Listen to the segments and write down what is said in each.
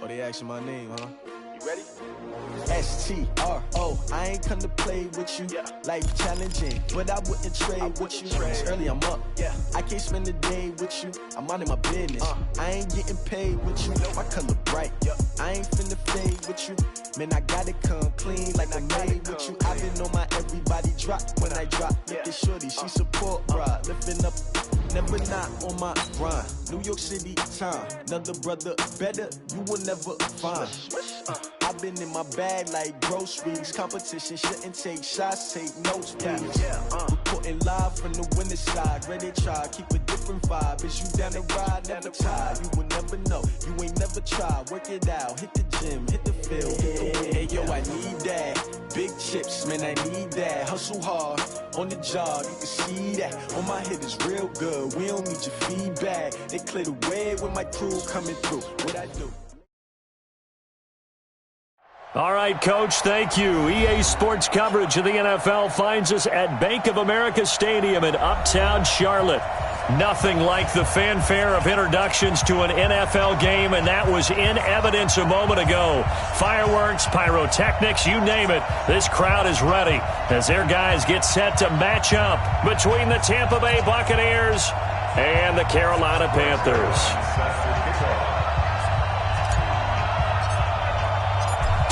Oh, they asking my name, huh? You ready? S-T-R-O, I ain't come to play with you. Life challenging, but I wouldn't trade with you. It's early, I'm up. I can't spend the day with you. I'm minding my business. I ain't getting paid with you. My color bright. I ain't finna fade with you. Man, I gotta come clean like I made with you. I been on my everybody drop when I drop. Look at shorty, she support, bruh. Lifting up, never not on my grind. New York City time, another brother better, you will never find. I've been in my bag like groceries. Competition shouldn't take shots, take notes, please. Reporting live from the winning side. Ready to try, keep a different vibe. Is you down the ride, never tired. You will never know, you ain't never tried. Work it out, hit the gym, hit the field, hit the wheel. Hey yo, I need that. Big chips, man, I need that. Hustle hard, on the job, you can see that. On my hit is real good, we don't need your feedback. They clear the way with my crew coming through. What I do? All right, Coach, thank you. EA Sports coverage of the NFL finds us at Bank of America Stadium in Uptown Charlotte. Nothing like the fanfare of introductions to an NFL game, and that was in evidence a moment ago. Fireworks, pyrotechnics, you name it. This crowd is ready as their guys get set to match up between the Tampa Bay Buccaneers and the Carolina Panthers.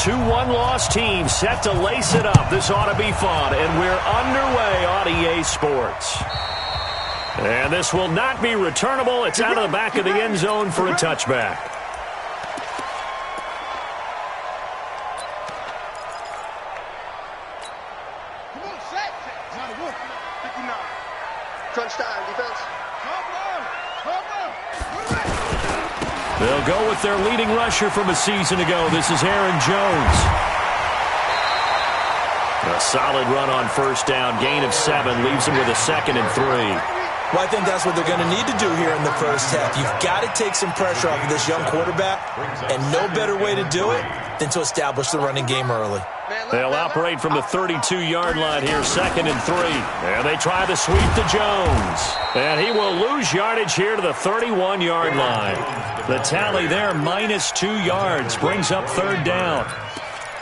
2 one-loss teams set to lace it up. This ought to be fun, and we're underway on EA Sports. And this will not be returnable. It's out of the back of the end zone for a touchback. Come on, set. 59. Crunch time, defense. They'll go with their leading rusher from a season ago. This is Aaron Jones. A solid run on first down. Gain of 7 leaves him with a 2nd and 3. Well, I think that's what they're going to need to do here in the first half. You've got to take some pressure off of this young quarterback, and no better way to do it than to establish the running game early. They'll operate from the 32-yard line here, 2nd and 3. And they try to sweep to Jones. And he will lose yardage here to the 31-yard line. The tally there, -2 yards, brings up 3rd down.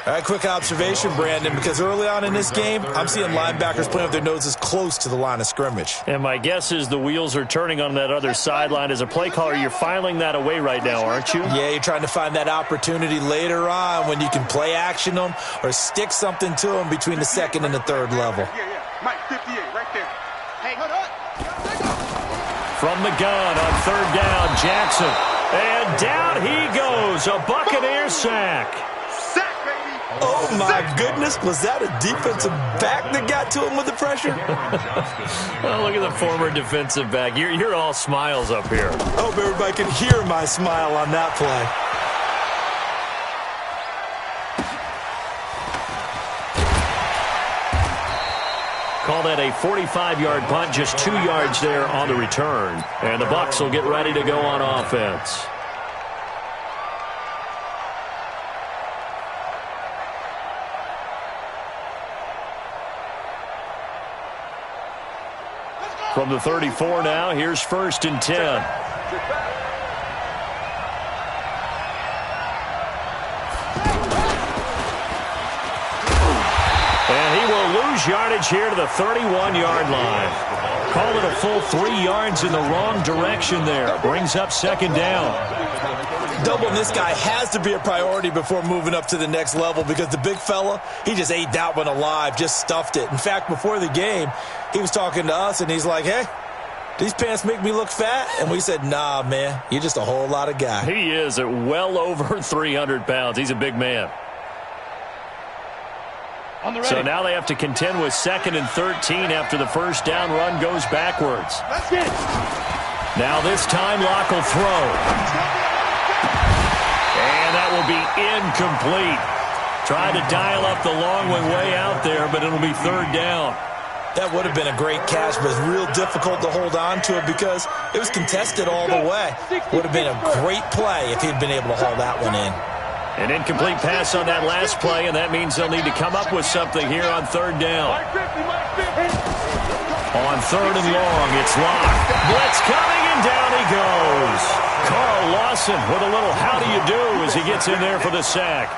All right, quick observation, Brandon, because early on in this game, I'm seeing linebackers playing with their noses close to the line of scrimmage. And my guess is the wheels are turning on that other sideline. As a play caller, you're filing that away right now, aren't you? Yeah, you're trying to find that opportunity later on when you can play action them or stick something to them between the 2nd and the 3rd level. Mike, 58, right there. Hey, From the gun on 3rd down, Jackson. And down he goes, a Buccaneer sack. Oh, my goodness. Was that a defensive back that got to him with the pressure? Well, look at the former defensive back. You're all smiles up here. I hope everybody can hear my smile on that play. Call that a 45-yard punt, just 2 yards there on the return. And the Bucs will get ready to go on offense. From the 34 now, here's 1st and 10. And he will lose yardage here to the 31-yard line. Call it a full 3 yards in the wrong direction there. Brings up 2nd down. Doubling this guy has to be a priority before moving up to the next level because the big fella, he just ate that one alive, just stuffed it. In fact, before the game, he was talking to us, and he's like, hey, these pants make me look fat? And we said, nah, man, you're just a whole lot of guy. He is at well over 300 pounds. He's a big man. So now they have to contend with 2nd and 13 after the first down run goes backwards. Now this time, Locke will throw. And that will be incomplete. Tried to dial up the long way out there, but it'll be 3rd down. That would have been a great catch, but real difficult to hold on to it because it was contested all the way. Would have been a great play if he'd been able to haul that one in. An incomplete pass on that last play, and that means they'll need to come up with something here on 3rd down. On 3rd and long, it's Locke. Blitz coming, and down he goes. Carl Lawson with a little how do you do as he gets in there for the sack.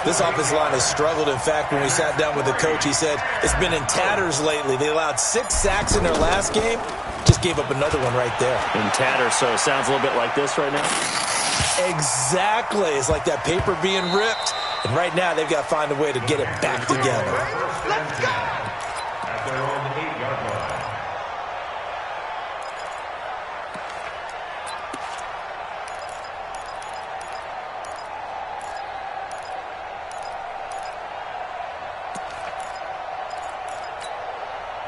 This offensive line has struggled. In fact, when we sat down with the coach, he said it's been in tatters lately. They allowed 6 sacks in their last game. Just gave up another one right there. In tatters, so it sounds a little bit like this right now? Exactly. It's like that paper being ripped. And right now, they've got to find a way to get it back together. Let's go! At their own 8-yard line.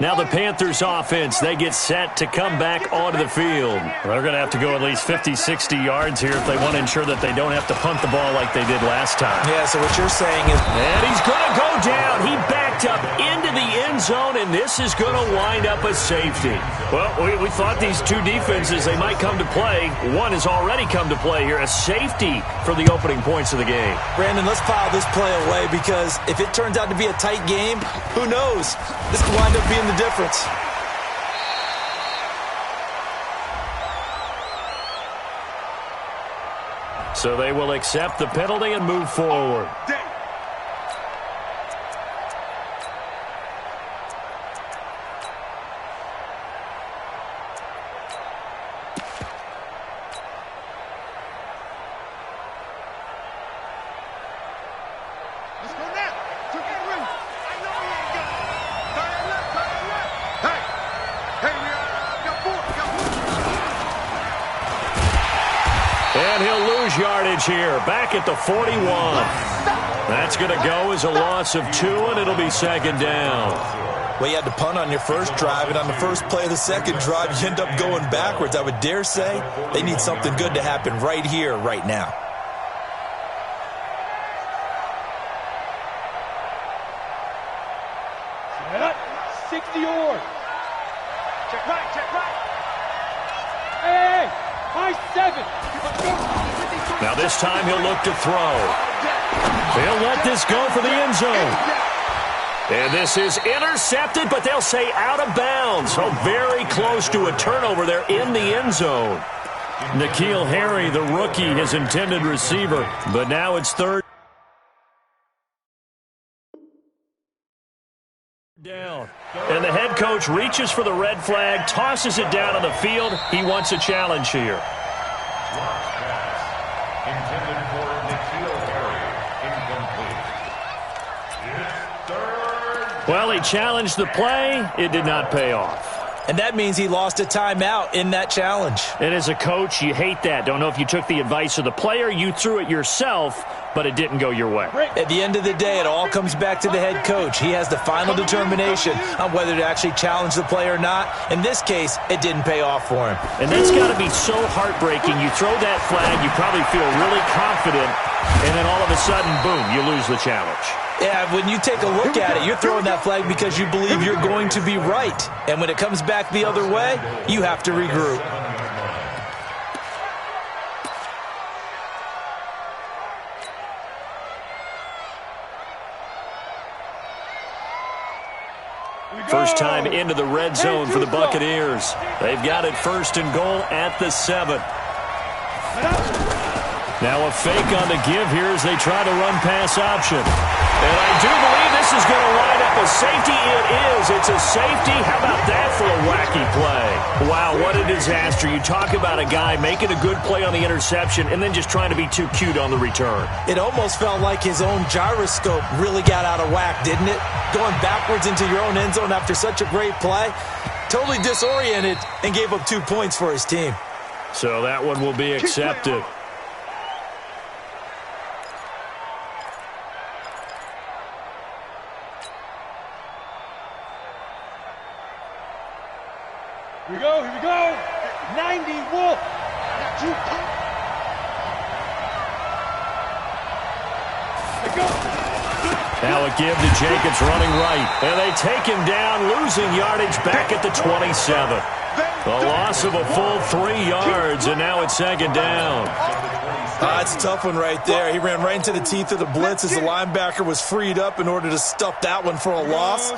Now the Panthers offense, they get set to come back onto the field. They're going to have to go at least 50, 60 yards here if they want to ensure that they don't have to punt the ball like they did last time. Yeah, so what you're saying is... And he's going to go down. He backed up into the end zone, and this is going to wind up a safety. Well, we thought these two defenses, they might come to play. One has already come to play here, a safety for the opening points of the game. Brandon, let's file this play away because if it turns out to be a tight game, who knows? This could wind up being the difference. So they will accept the penalty and move forward. And he'll lose yardage here, back at the 41. That's going to go as a loss of 2, and it'll be second down. Well, you had to punt on your first drive, and on the first play of the second drive, you end up going backwards. I would dare say they need something good to happen right here, right now. Set up, 60 yards. Check right, check right. Hey, high 7. Now this time he'll look to throw. They'll let this go for the end zone. And this is intercepted, but they'll say out of bounds. So very close to a turnover there in the end zone. N'Keal Harry, the rookie, his intended receiver. But now it's third down. And the head coach reaches for the red flag, tosses it down on the field. He wants a challenge here. Intended for N'Keal Harry. Incomplete. It's third. Well, he challenged the play. It did not pay off. And that means he lost a timeout in that challenge. And as a coach, you hate that. Don't know if you took the advice of the player, you threw it yourself, but it didn't go your way. At the end of the day, it all comes back to the head coach. He has the final determination on whether to actually challenge the play or not. In this case, it didn't pay off for him. And that's got to be so heartbreaking. You throw that flag, you probably feel really confident, and then all of a sudden, boom, you lose the challenge. Yeah, when you take a look at it, you're throwing that flag because you believe you're going to be right. And when it comes back the other way, you have to regroup. First time into the red zone for the Buccaneers. They've got it first and goal at the 7. Now a fake on the give here as they try to run pass option. And I do believe this is going to wind up a safety. It is. It's a safety. How about that for a wacky play? Wow, what a disaster. You talk about a guy making a good play on the interception and then just trying to be too cute on the return. It almost felt like his own gyroscope really got out of whack, didn't it? Going backwards into your own end zone after such a great play. Totally disoriented and gave up 2 points for his team. So that one will be accepted. Here we go, here we go. 90 Wolf. Let's go. Now a give to Jacobs running right. And they take him down, losing yardage back at the 27. The loss of a full 3 yards, and now it's second down. It's a tough one right there. He ran right into the teeth of the blitz as the linebacker was freed up in order to stuff that one for a loss.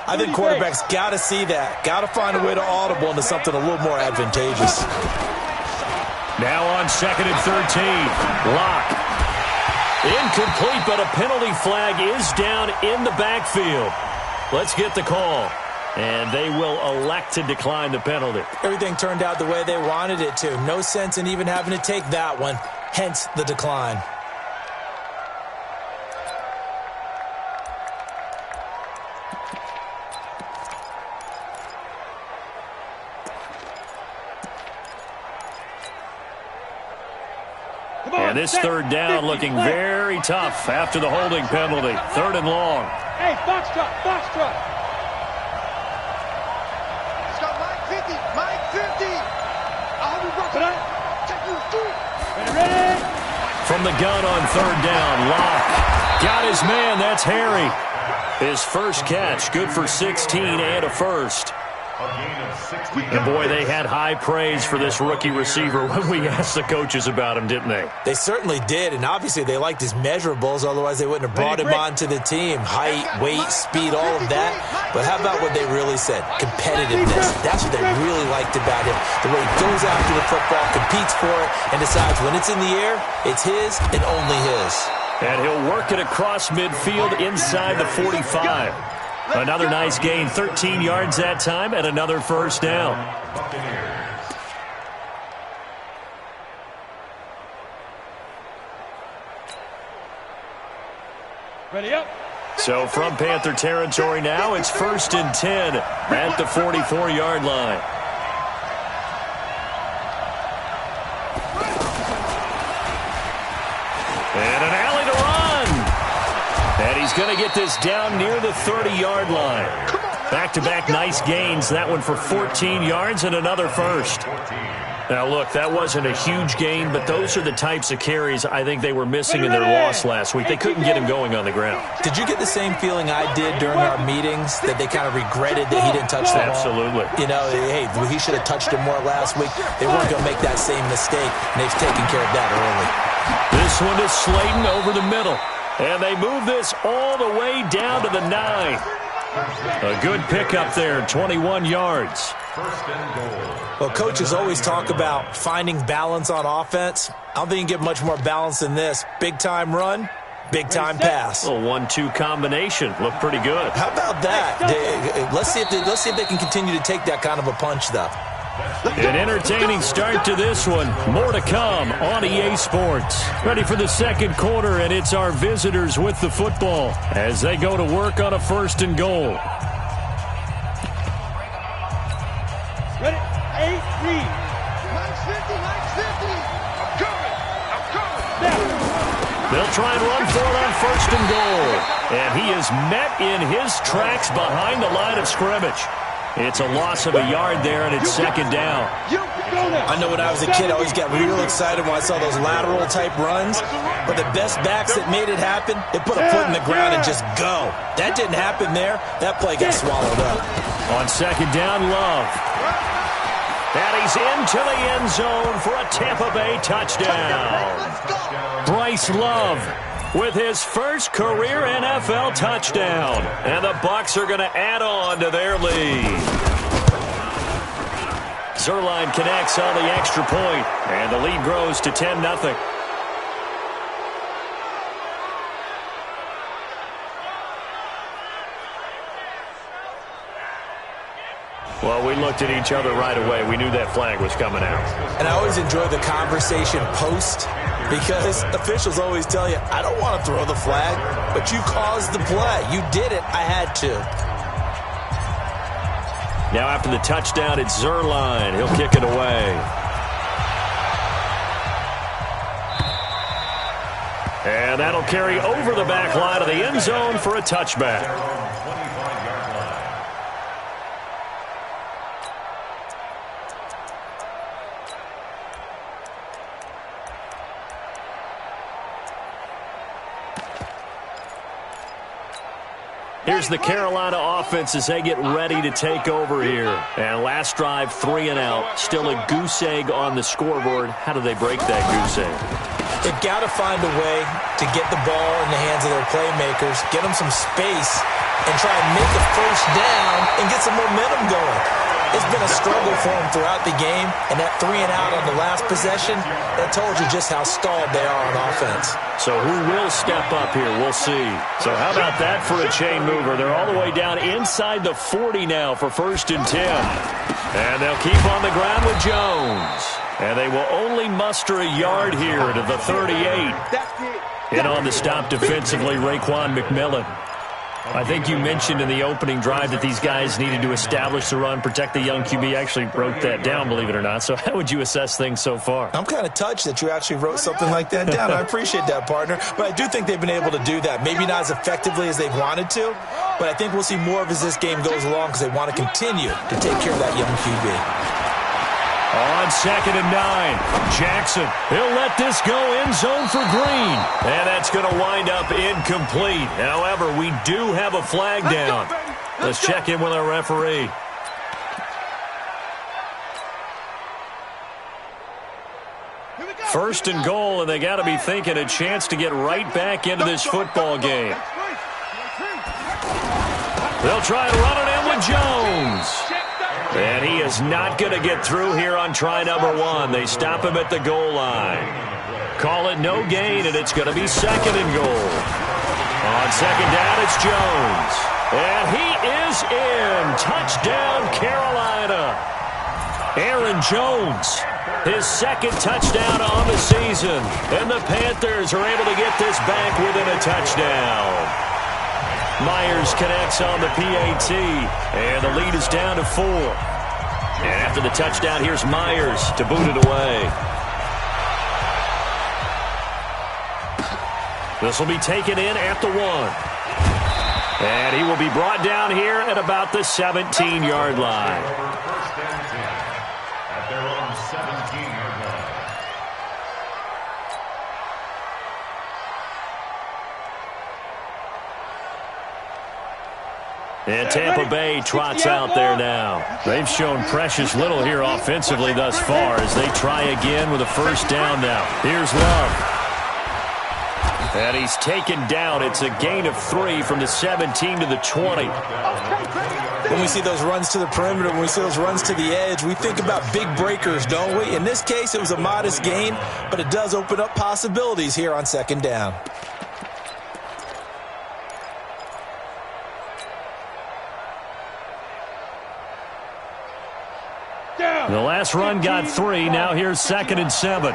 I think quarterbacks got to see that. Got to find a way to audible into something a little more advantageous. Now on 2nd and 13. Lock. Incomplete, but a penalty flag is down in the backfield. Let's get the call. And they will elect to decline the penalty. Everything turned out the way they wanted it to. No sense in even having to take that one. Hence the decline. And this third down looking very tough after the holding penalty. 3rd and long. Hey, box truck, box truck. It's got Mike 50, Mike 50. Ready? From the gun on 3rd down, Lock got his man. That's Harry. His first catch, good for 16 and a first. And boy, they had high praise for this rookie receiver when we asked the coaches about him, didn't they? They certainly did, and obviously they liked his measurables, otherwise they wouldn't have brought him onto the team. Height, weight, speed, all of that. But how about what they really said? Competitiveness. That's what they really liked about him. The way he goes after the football, competes for it, and decides when it's in the air, it's his and only his. And he'll work it across midfield inside the 45. Another nice gain, 13 yards that time, and another first down. Ready up. So from Panther territory now, it's 1st and 10 at the 44-yard line. And an alley to run. And he's going to get this down near the 30-yard line. Back-to-back nice gains. That one for 14 yards and another first. Now, look, that wasn't a huge gain, but those are the types of carries I think they were missing in their loss last week. They couldn't get him going on the ground. Did you get the same feeling I did during our meetings, that they kind of regretted that he didn't touch the ball? Absolutely. You know, hey, he should have touched it more last week. They weren't going to make that same mistake, and they've taken care of that early. This one is Slayton over the middle. And they move this all the way down to the 9. A good pickup there, 21 yards. Well, coaches always talk about finding balance on offense. I don't think you can get much more balance than this. Big-time run, big-time pass. A 1-2 combination. Looked pretty good. How about that? Let's see if they can continue to take that kind of a punch, though. An entertaining start to this one. More to come on EA Sports. Ready for the second quarter, and it's our visitors with the football as they go to work on a 1st and goal. Ready? 8, read. Mike's 50, Mike's 50. I'm coming. Now. They'll try and run for it on 1st and goal. And he is met in his tracks behind the line of scrimmage. It's a loss of a yard there, and it's 2nd down. I know when I was a kid, I always got real excited when I saw those lateral-type runs. But the best backs that made it happen, they put a foot in the ground and just go. That didn't happen there. That play got swallowed up. On 2nd down, Love. And he's into the end zone for a Tampa Bay touchdown. Bryce Love with his first career NFL touchdown. And the Bucs are going to add on to their lead. Zerline connects on the extra point, and the lead grows to 10-0. Well, we looked at each other right away. We knew that flag was coming out. And I always enjoy the conversation post, because officials always tell you, I don't want to throw the flag, but you caused the play. You did it. I had to. Now after the touchdown, it's Zerline. He'll kick it away. And that'll carry over the back line of the end zone for a touchback. Here's the Carolina offense as they get ready to take over here. And last drive, 3 and out. Still a goose egg on the scoreboard. How do they break that goose egg? They've got to find a way to get the ball in the hands of their playmakers, get them some space, and try and make a first down and get some momentum going. It's been a struggle for him throughout the game, and that 3-and-out on the last possession, that told you just how stalled they are on offense. So who will step up here? We'll see. So how about that for a chain mover? They're all the way down inside the 40 now for 1st and 10. And they'll keep on the ground with Jones. And they will only muster a yard here to the 38. And on the stop defensively, Raekwon McMillan. I think you mentioned in the opening drive that these guys needed to establish the run, protect the young QB. I actually wrote that down, believe it or not. So how would you assess things so far? I'm kind of touched that you actually wrote something like that down. I appreciate that, partner. But I do think they've been able to do that. Maybe not as effectively as they've wanted to, but I think we'll see more of as this game goes along because they want to continue to take care of that young QB. On 2nd and 9, Jackson. He'll let this go end zone for Green. And that's going to wind up incomplete. However, we do have a flag down. Let's check in with our referee. First and goal, and they got to be thinking a chance to get right back into this football game. They'll try and run it in with Jones. And he is not going to get through here on try number 1. They stop him at the goal line. Call it no gain, and it's going to be 2nd and goal. On 2nd down, it's Jones. And he is in. Touchdown, Carolina. Aaron Jones, his 2nd touchdown on the season. And the Panthers are able to get this back within a touchdown. Myers connects on the PAT, and the lead is down to 4. And after the touchdown, here's Myers to boot it away. This will be taken in at the 1. And he will be brought down here at about the 17-yard line. First and 10 at their own 17-yard line. And Tampa Bay trots out there now. They've shown precious little here offensively thus far as they try again with a 1st down now. Here's Love. And he's taken down. It's a gain of 3 from the 17 to the 20. When we see those runs to the perimeter, when we see those runs to the edge, we think about big breakers, don't we? In this case, it was a modest gain, but it does open up possibilities here on 2nd down. The last run got 3. Now here's 2nd and 7.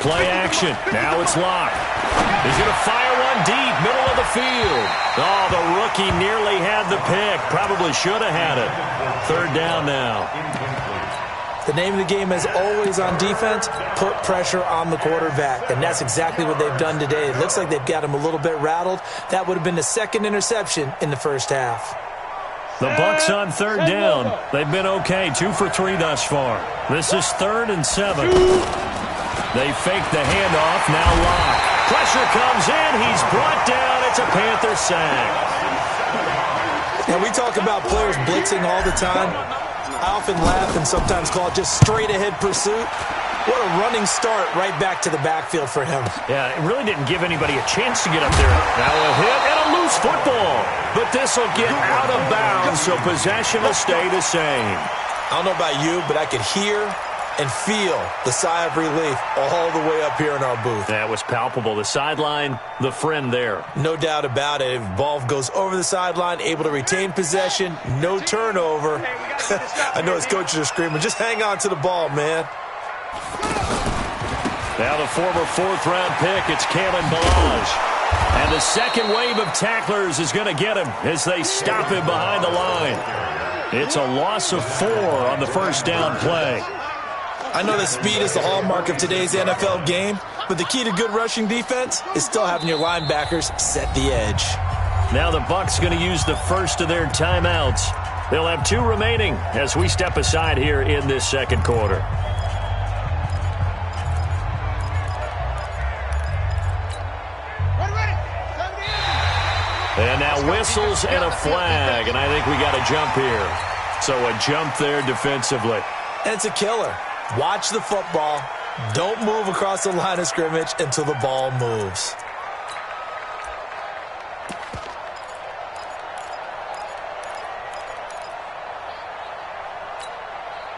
Play action. Now it's Locke. He's going to fire one deep, middle of the field. Oh, the rookie nearly had the pick. Probably should have had it. 3rd down now. The name of the game is always on defense, put pressure on the quarterback. And that's exactly what they've done today. It looks like they've got him a little bit rattled. That would have been the 2nd interception in the 1st half. The Bucs on 3rd down. They've been okay, 2 for 3 thus far. This is 3rd and 7. They fake the handoff. Now Locke. Pressure comes in. He's brought down. It's a Panther sack. Now, we talk about players blitzing all the time. I often laugh and sometimes call it just straight-ahead pursuit. What a running start right back to the backfield for him. Yeah, it really didn't give anybody a chance to get up there. Now a hit and a loose football. But this will get out of bounds, so possession will stay the same. I don't know about you, but I could hear and feel the sigh of relief all the way up here in our booth. That was palpable. The sideline, the friend there. No doubt about it. If ball goes over the sideline, able to retain possession, no turnover. I know his coaches are screaming, just hang on to the ball, man. Now the former 4th-round pick, it's Kalen Ballage. And the second wave of tacklers is going to get him as they stop him behind the line. It's a loss of 4 on the 1st down play. I know that speed is the hallmark of today's NFL game, but the key to good rushing defense is still having your linebackers set the edge. Now the Bucs going to use the first of their timeouts. They'll have 2 remaining as we step aside here in this 2nd quarter. And now whistles and a flag, and I think we got a jump here. So a jump there defensively. And it's a killer. Watch the football. Don't move across the line of scrimmage until the ball moves.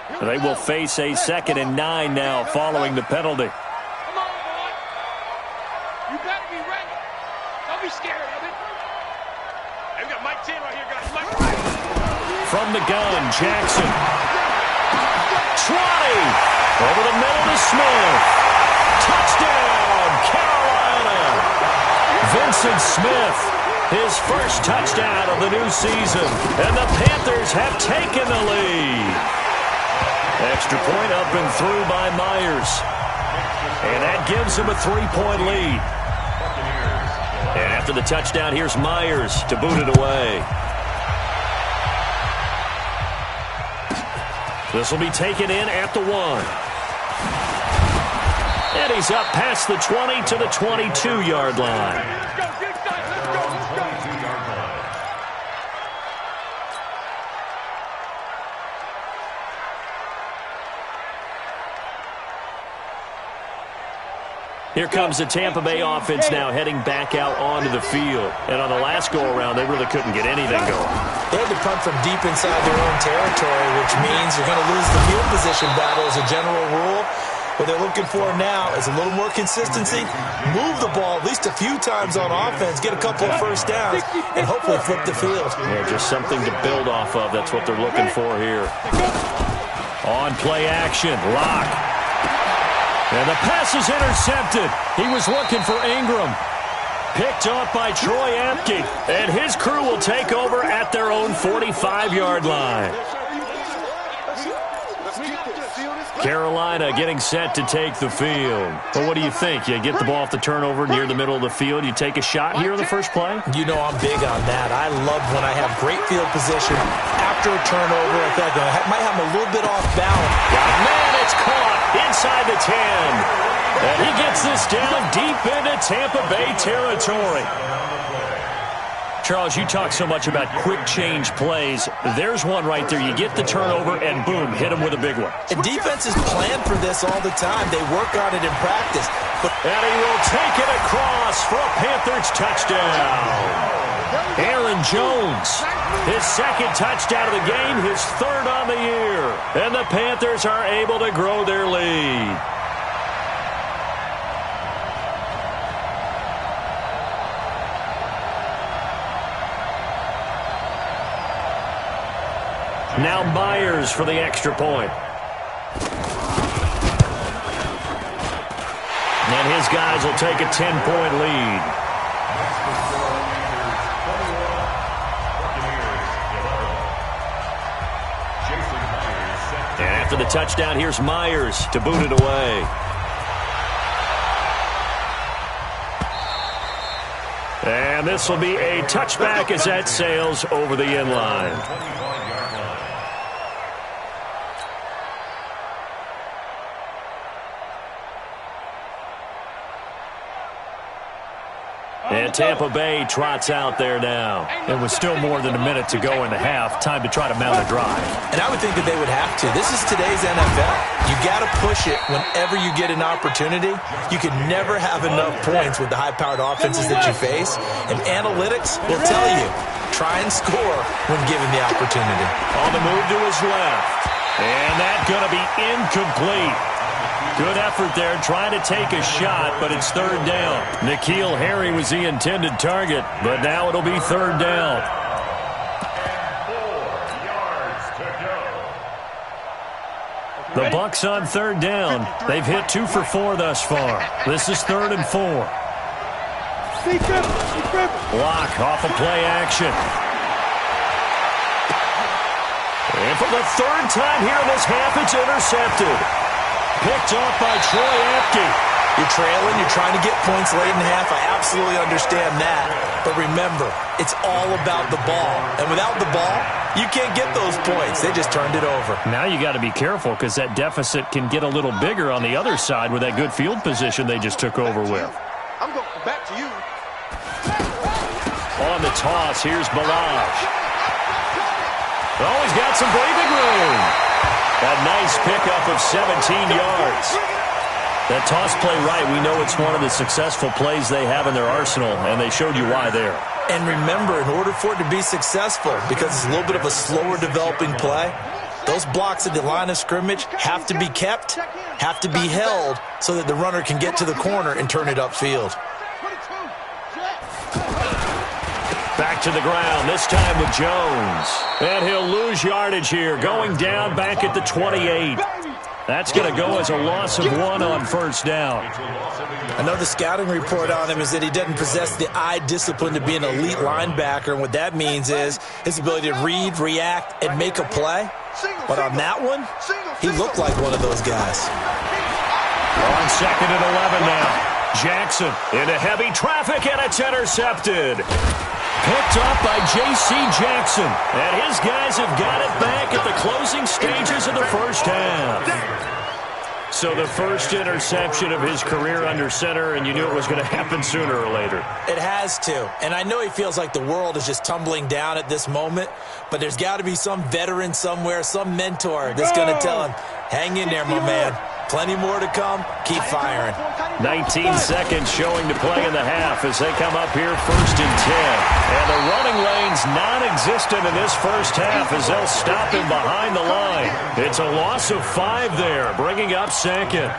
They will face a 2nd and 9 now following the penalty. Come on, boy. You better be ready. Don't be scared of it. Hey, we got Mike 10 right here, guys. Mike. From the gun, Jackson. 20. Over the middle to Smith. Touchdown, Carolina. Vincent Smith, his first touchdown of the new season. And the Panthers have taken the lead. Extra point up and through by Myers. And that gives them a 3-point lead. And after the touchdown, here's Myers to boot it away. This will be taken in at the 1. And he's up past the 20 to the 22-yard line. Let's go, get excited. Let's go, let's go. 22-yard line. Here comes the Tampa Bay offense now heading back out onto the field. And on the last go-around, they really couldn't get anything going. They had to punt from deep inside their own territory, which means you're going to lose the field position battle as a general rule. What they're looking for now is a little more consistency, move the ball at least a few times on offense, get a couple of first downs, and hopefully flip the field. Yeah, just something to build off of. That's what they're looking for here. On play action, Lock. And the pass is intercepted. He was looking for Ingram. Picked off by Troy Apke. And his crew will take over at their own 45-yard line. Carolina getting set to take the field. But what do you think? You get the ball off the turnover near the middle of the field. You take a shot here in the first play? You know I'm big on that. I love when I have great field position after a turnover. I feel like I might have them a little bit off balance. Man, it's caught inside the 10. And he gets this down deep into Tampa Bay territory. Charles, you talk so much about quick change plays. There's one right there. You get the turnover, and boom, hit him with a big one. And defenses plan for this all the time. They work on it in practice. And he will take it across for a Panthers touchdown. Aaron Jones, his second touchdown of the game, his third on the year. And the Panthers are able to grow their lead. Now Myers for the extra point. And his guys will take a 10-point lead. And after the touchdown, here's Myers to boot it away. And this will be a touchback as that sails over the end line. And Tampa Bay trots out there now. And with still more than a minute to go in the half, time to try to mount a drive. And I would think that they would have to. This is today's NFL. You got to push it whenever you get an opportunity. You can never have enough points with the high-powered offenses that you face. And analytics will tell you, try and score when given the opportunity. On the move to his left. And that's going to be incomplete. Good effort there, trying to take a shot, but it's third down. N'Keal Harry was the intended target, but now it'll be third down. 4 yards to go. The Bucs on third down. They've hit 2 for 4 thus far. This is 3rd and 4. Block off a play action. And for the third time here in this half, it's intercepted. Picked off by Troy Apke. You're trailing, you're trying to get points late in the half. I absolutely understand that. But remember, it's all about the ball. And without the ball, you can't get those points. They just turned it over. Now you got to be careful because that deficit can get a little bigger on the other side with that good field position they just took over with. I'm going back to you. On the toss, here's Balazs. Oh, he's got some breathing room. A nice pickup of 17 yards. That toss play right, we know it's one of the successful plays they have in their arsenal, and they showed you why there. And remember, in order for it to be successful, because it's a little bit of a slower developing play, Those blocks at the line of scrimmage have to be kept, have to be held so that the runner can get to the corner and turn it upfield. Back to the ground, this time with Jones. And he'll lose yardage here, going down back at the 28. That's going to go as a loss of 1 on first down. I know the scouting report on him is that he doesn't possess the eye discipline to be an elite linebacker, and what that means is his ability to read, react, and make a play. But on that one, he looked like one of those guys. On 2nd and 11 now. Jackson into heavy traffic, and it's intercepted. Picked up by J.C. Jackson. And his guys have got it back at the closing stages of the first half. So the first interception of his career under center, and you knew it was going to happen sooner or later. It has to. And I know he feels like the world is just tumbling down at this moment, but there's got to be some veteran somewhere, some mentor that's going to tell him, hang in there, my man. Plenty more to come. Keep firing. 19 seconds showing to play in the half as they come up here 1st and 10. And the running lane's non-existent in this first half as they'll stop him behind the line. It's a loss of 5 there, bringing up 2nd.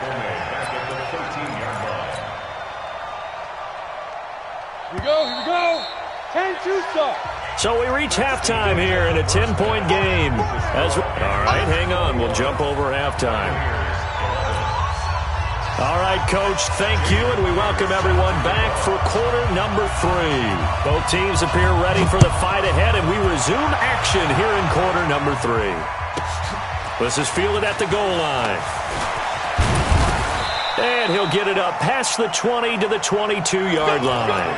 Here we go. 10-2 start. So we reach halftime here in a 10-point game. All right, hang on. We'll jump over halftime. All right, Coach, thank you, and we welcome everyone back for quarter number 3. Both teams appear ready for the fight ahead, and we resume action here in quarter number 3. This is fielded at the goal line. And he'll get it up past the 20 to the 22-yard line.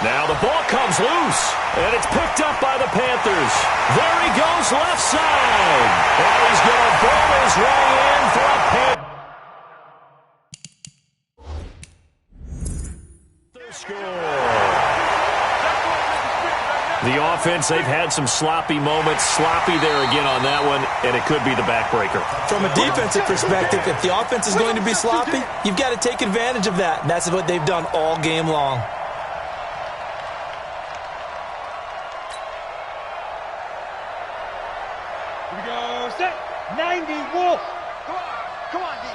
Now the ball comes loose, and it's picked up by the Panthers. There he goes left side. And he's going to bowl his way in for a Panther score. The offense, they've had some sloppy moments. Sloppy there again on that one, and it could be the backbreaker. From a defensive perspective, if the offense is going to be sloppy, you've got to take advantage of that, and that's what they've done all game long. Here we go. Set. 90 Wolf. Come on, D.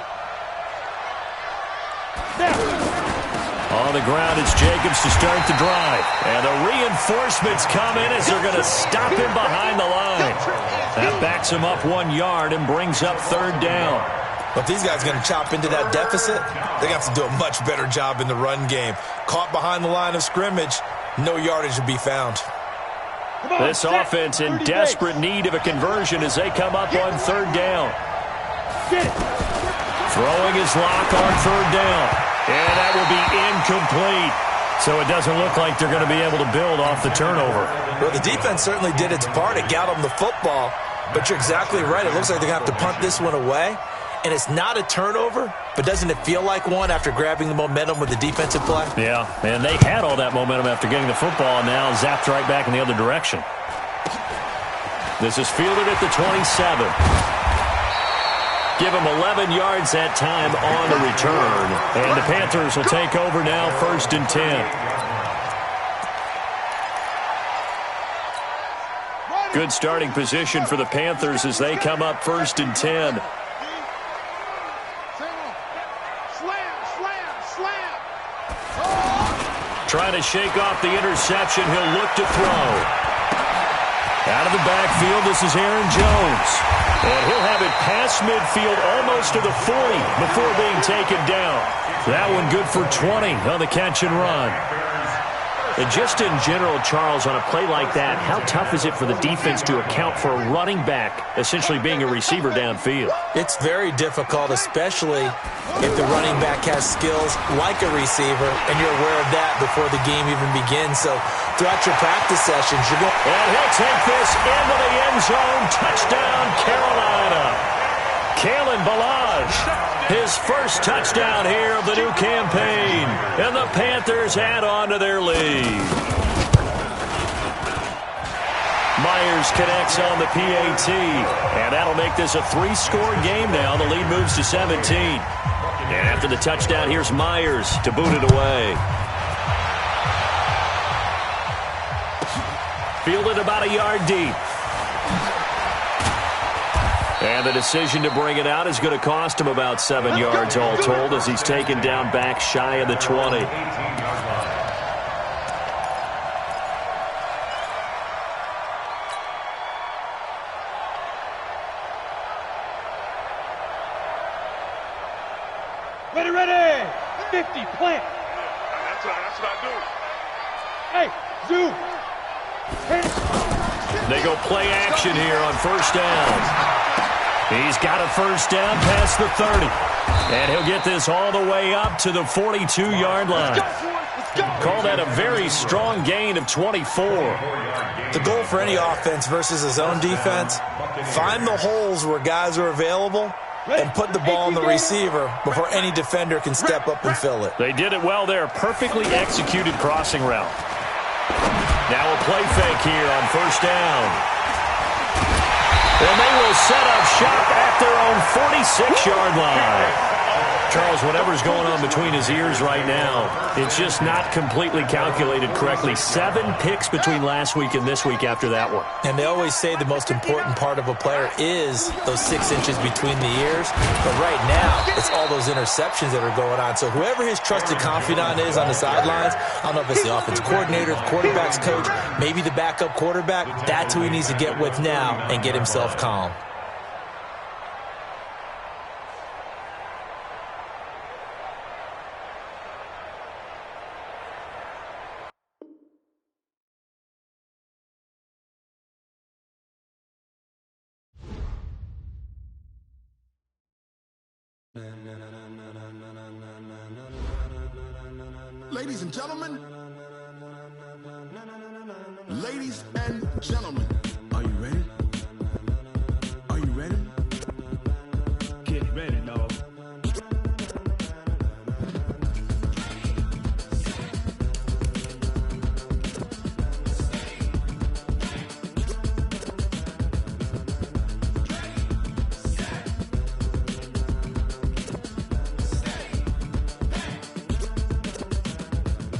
On the ground, it's Jacobs to start the drive. And the reinforcements come in as they're going to stop him behind the line. That backs him up 1 yard and brings up 3rd down. But these guys are going to chop into that deficit. They're going to have to do a much better job in the run game. Caught behind the line of scrimmage, no yardage to be found. This offense in desperate need of a conversion as they come up on 3rd down. Throwing his lock on 3rd down. And that will be incomplete. So it doesn't look like they're going to be able to build off the turnover. Well, the defense certainly did its part. It got them the football. But you're exactly right. It looks like they're going to have to punt this one away. And it's not a turnover, but doesn't it feel like one after grabbing the momentum with the defensive play? Yeah, and they had all that momentum after getting the football, and now zapped right back in the other direction. This is fielded at the 27. Give him 11 yards that time on the return. And the Panthers will take over now, 1st and 10. Good starting position for the Panthers as they come up 1st and 10. Trying to shake off the interception. He'll look to throw. Out of the backfield, this is Aaron Jones. And he'll have it past midfield almost to the 40 before being taken down. That one good for 20 on the catch and run. And just in general, Charles, on a play like that, how tough is it for the defense to account for a running back essentially being a receiver downfield? It's very difficult, especially if the running back has skills like a receiver, and you're aware of that before the game even begins. So throughout your practice sessions, you're going... And he'll take this into the end zone. Touchdown, Carolina. Kalen Ballage, his first touchdown here of the new campaign. And the Panthers add on to their lead. Myers connects on the PAT, and that'll make this a 3-score game now. The lead moves to 17. And after the touchdown, here's Myers to boot it away. Fielded about a yard deep. And the decision to bring it out is going to cost him about 7 yards all told as he's taken down back shy of the 20. Ready. 50, plant. That's what I do. Hey, zoom. They go play action here on first down. He's got a first down past the 30. And he'll get this all the way up to the 42-yard line. Call that a very strong gain of 24. The goal for any offense versus a zone defense, find the holes where guys are available and put the ball on the receiver before any defender can step up and fill it. They did it well there. Perfectly executed crossing route. Now a play fake here on first down. And they will set up shop at their own 46-yard line. Charles, whatever's going on between his ears right now, it's just not completely calculated correctly. 7 picks between last week and this week after that one. And they always say the most important part of a player is those 6 inches between the ears. But right now, it's all those interceptions that are going on. So whoever his trusted confidant is on the sidelines, I don't know if it's the offensive coordinator, the quarterback's coach, maybe the backup quarterback, that's who he needs to get with now and get himself calm. Ladies and gentlemen, ladies and gentlemen, are you ready? Are you ready? Get ready, dog.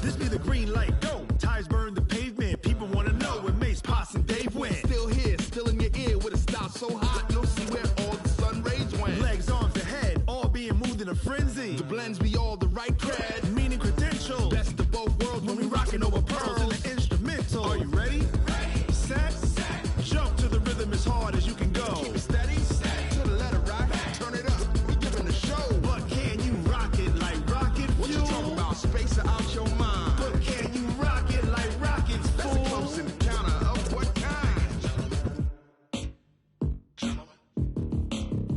This be the green light, go. Tires burn the pavement. People want to know where Mace, Potts, and Dave went. Still here, still in your ear with a style so hot, you'll see where all the sun rays went. Legs, arms, and head, all being moved in a frenzy. The blends be all the right cred, meaning credentials. Best of both worlds when we rockin' over pearls in the instrumental. Are you ready? Set, jump to the rhythm as hard as you can go. Keep it steady, to the letter right, turn it up, we giving the show. But can you rock it like rocket fuel? What you talking about, space or out your mind? But can you rock it like rockets, fool? That's a close encounter of what kind?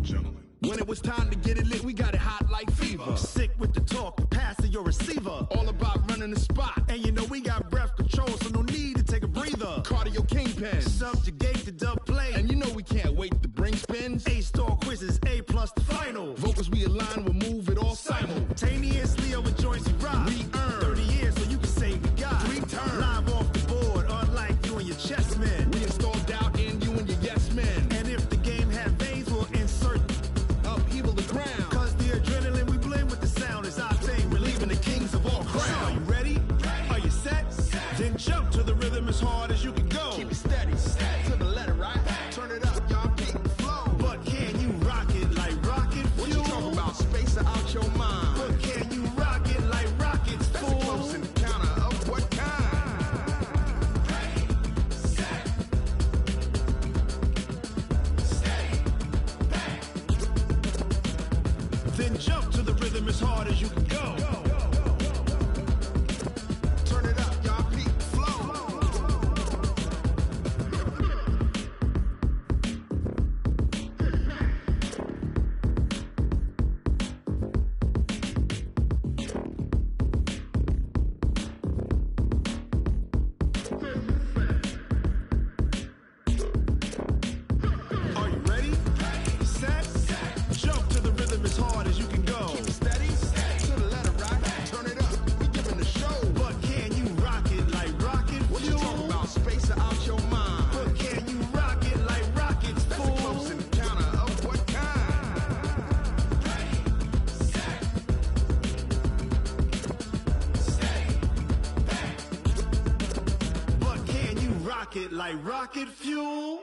Gentlemen. When it was time to get it lit, we got it hot like fever. Sick with the talk, the pass to your receiver. All about running the spot. And you know we got breath control, so no need to take a breather. Cardio kingpin, subjugate the dub play. And you know we can't wait to bring spins. A-star quizzes, A+ the final. Vocals we align, we'll move it all simultaneously over joints we rock. We earn 30 years, so you can say we got 3 turns. Live off the board, unlike you and your chess men. We install doubt in you and your yes men. And if the game had veins, we'll insert upheaval the ground. Cause the adrenaline we blend with the sound is our thing, relieving the kings of all crowns. So are you ready? Are you set? Then jump to the rhythm as hard as you can go. Keep it steady, to the letter right. Turn it up, y'all keep the flow. But can you rock it like rocket fuel? What you talking about, space or out your mind? But can you rock it like rockets, fool? That's a close encounter of what kind? Then jump to the rhythm as hard as you can go. Turn it up, y'all keep the flow. Are you ready? Set, jump to the rhythm as hard as you can go. Keep it steady, to the rocket like rocket fuel.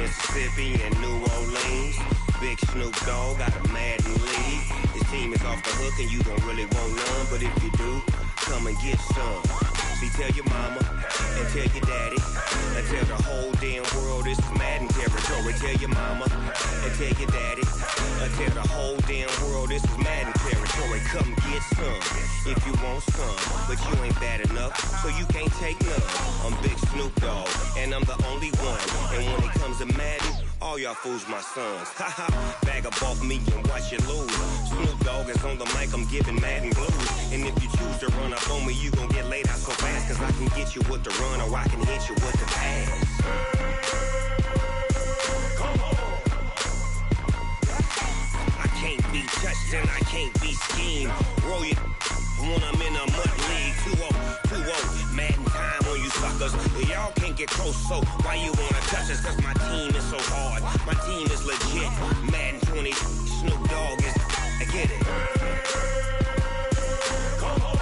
Mississippi and New Orleans. Big Snoop Dogg got a Madden lead. His team is off the hook and you don't really want none, but if you do, come and get some. See, tell your mama and tell your daddy and tell the whole damn world this is Madden territory. Tell your mama and tell your daddy and tell the whole damn world this is Madden territory. Come get some if you want some, but you ain't bad enough, so you can't take none. I'm Big Snoop Dogg and I'm the only one, and when it comes to Madden, all y'all fools my sons. Haha, bag up off me and watch you lose. Snoop Dogg is on the mic, I'm giving Madden blues. And if you choose to run up on me, you gon' get laid out so fast, cause I can get you with the run or I can hit you with the pass. Come on. I can't be touched and I can't be schemed. Roll you when I'm in a mud league. 2-0, Madden time on you suckers. Y'all can't get close, so why you wanna touch us? Cause my team is so hard, my team is legit. Madden 20, Snoop Dogg is, I get it. Come on.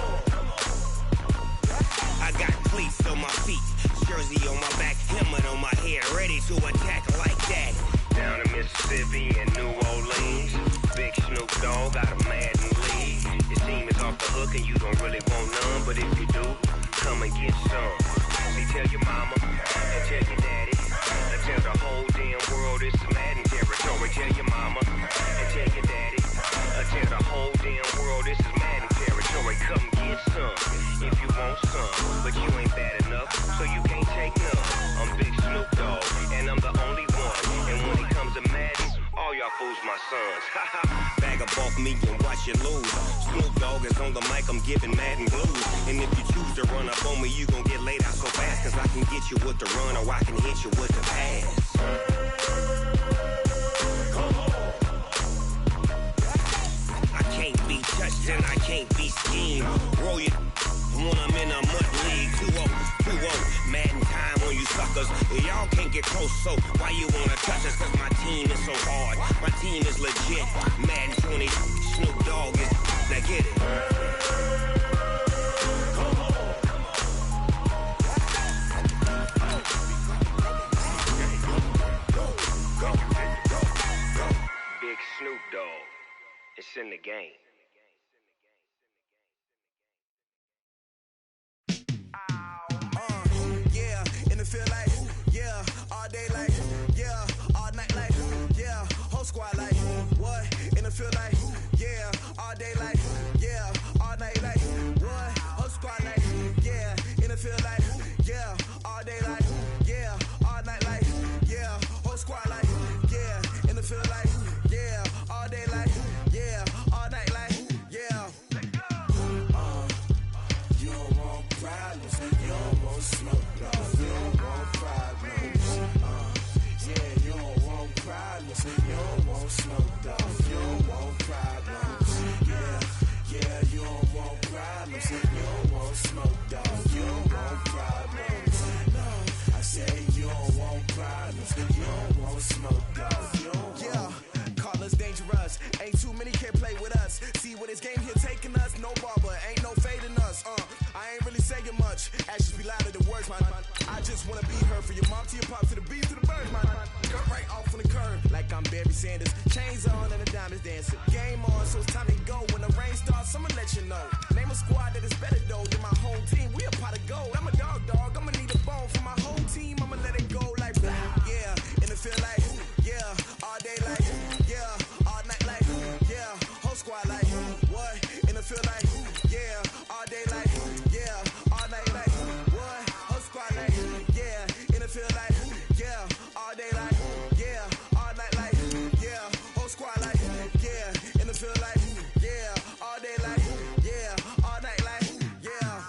I got cleats on my feet, jersey on my back, helmet on my head, ready to attack like that. Down in Mississippi and New Orleans, Big Snoop Dogg got a Madden lead. His team is off the hook and you don't really want none, but if you do, come and get some. See, tell your mama and tell your daddy. Tell the whole damn world it's Madden territory. Tell your mama and tell your daddy. Tell the whole damn world this is Madden territory. Come get some if you want some, but you ain't bad enough, so you can't take none. I'm Big Snoop Dogg, and I'm the only one. And when it comes to Madden, all y'all fools my sons. Bag up off me and watch you lose. Snoop Dogg is on the mic, I'm giving Madden blues. And if you choose to run up on me, you gon' get laid out so fast. Cause I can get you with the run or I can hit you with the pass. I can't be touched and I can't be schemed. Roll you when I'm in a mud league. 2-0, Madden time on you suckers. Y'all can't get close, so why you wanna touch us? Cause my team is so hard, my team is legit. Madden 20, Snoop Dogg is, now get it. Big Snoop Dogg, it's in the game. Feel like, yeah, all day like, yeah, all night like, yeah, whole squad like, what? And it feel like, yeah, all day like, yeah, all night like, what? Whole squad like, yeah, and it feel like, yeah, all day like, yeah, all night like, yeah, whole squad like, yeah, and it feel like, yeah, all day like, yeah, all night like, yeah. You don't want problems, you don't want smoke, no. You don't want smoke, dog. You don't want problems. Yeah, you don't want problems. You don't want smoke, dog. You don't want problems. No, I say you don't want problems. You don't want smoke, dog. You don't want. Call us dangerous. Ain't too many can play with us. See where this game here taking us. No barber, ain't no fading us. I ain't really saying much. Actions be louder than words, man. I just wanna be heard from your mom to your pop to the beat to the birds, man. Cut right off on the curb, like I'm Barry Sanders. Chains on and the diamonds dancing. Game on, so it's time to go. When the rain starts, I'ma let you know. Name a squad that is better though than my home team. We a pot of gold. I'm a dog. I'ma need a bone for my whole team. I'ma let it go like yeah, and it feel like yeah, all day like yeah, all night like yeah, whole squad like what? And it feel like yeah, all day like yeah, all night like what? Whole squad like yeah, and it feel like yeah, all day like yeah, all night like yeah, whole squad like yeah, and it feel like yeah, all day like yeah, all night like yeah.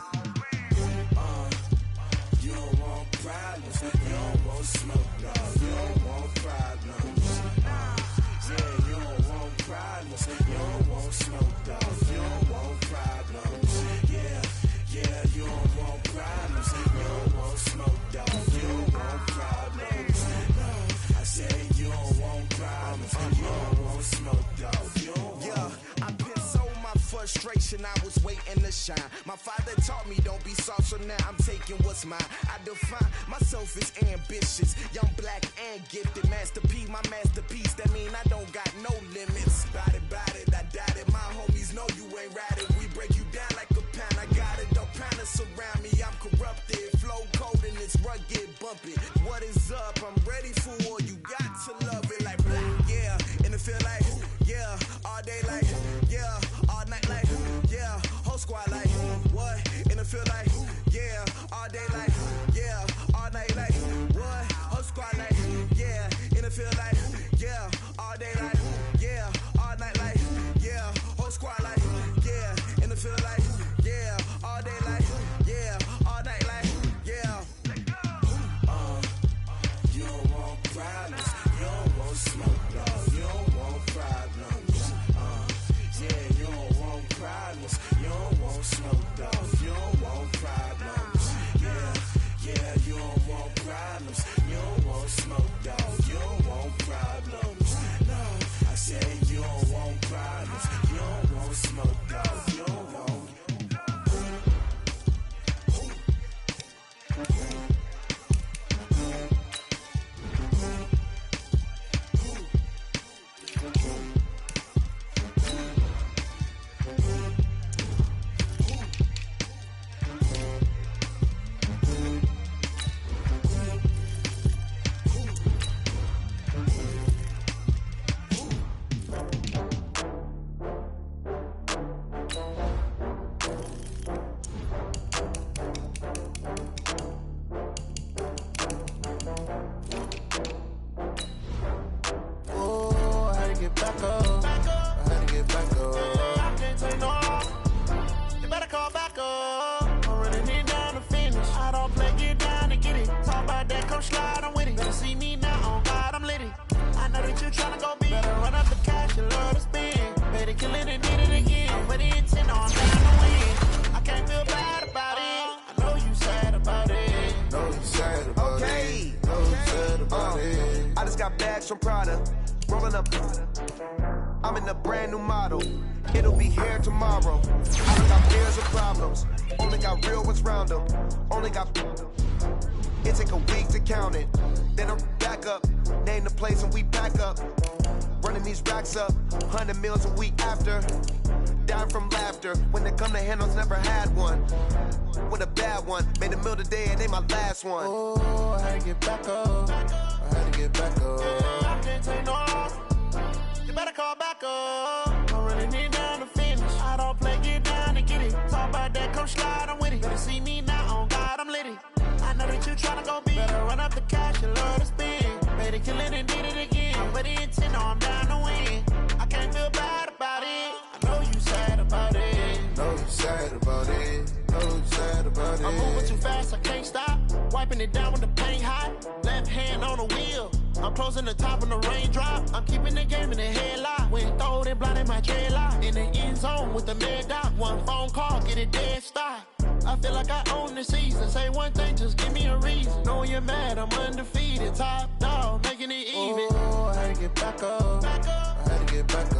You don't want problems, you don't want smoke, no. You don't want problems. Yeah, you don't want problems, you don't want smoke, dog. You don't want problems. Yeah, you don't want problems, you don't want smoke, dog. You don't want problems. No, I say you don't want problems, you don't want smoke, dog. You don't want. Yeah, I've been so my frustration, I was waiting to shine. My father taught me don't be soft, so now I'm taking what's mine. I define myself as ambitious, young, black, and gifted. Master P, my masterpiece, that mean I don't got no limits. Bout it, I doubt it. My homies know you ain't ratted. We break you down like a pound. I got it, don't pound us around me. I'm corrupted, flow cold and it's rugged, bumpy. What is up? I'm ready for war. You got to love it like black, yeah. And it feel like yeah, all day like yeah, all night like yeah, whole squad like what? And it feel like yeah, all day like yeah, all night like what? Whole squad like yeah, and it feel like yeah, all day like yeah, all night like yeah, whole squad like yeah, and it feel like yeah, all day like yeah, all night like yeah. You don't want problems, you don't want smoke, no. You don't want problems. Yeah, you don't want problems, you don't want smoke, dog. You don't want problems. slide, I'm with it. Better see me now, on God, I'm litty. I know that you tryna go big. Better run up the cash, you love to spend. Better kill it and did it again. I'm with the intent on down to win. I can't feel bad about it. I know you sad about it. Know you sad about it. Know you sad about it. I just got bags from Prada. Rolling up. I'm in a brand new model. It'll be here tomorrow. I don't got fears or problems. Only got real ones round them. Only got. It take a week to count it. Then I'm back up. Name the place and we pack up. Running these racks up. 100 meals a week after. Down from laughter. When they come to handles, never had one. With a bad one. Made a meal today and ain't my last one. Oh, I had to get back up. I had to get back up. I can't take no loss. You better call back up. I'm really need down to finish. I don't play, get down and get it. Talk about that, come slide, I'm with it. Better see me now, on God, I'm litty. I know that you tryna go big. Better run up the cash, you love to spend. Better kill it and did it again. I'm with the intent, I'm down to win. I can't feel bad about it. I know you sad about it. Know you sad about it. Know you sad about it. I'm moving too fast, I can't stop. Wiping it down with the paint hot. Left hand on the wheel. I'm closing the top when the raindrop. I'm keeping the game in the headlock. When throwed and blinded my dreadlock. In the end zone with the mad dot. One phone call, get it dead stop. I feel like I own the season. Say one thing, just give me a reason. Knowing you're mad, I'm undefeated. Top dog, making it even. Oh, I had to get back up. I had to get back up.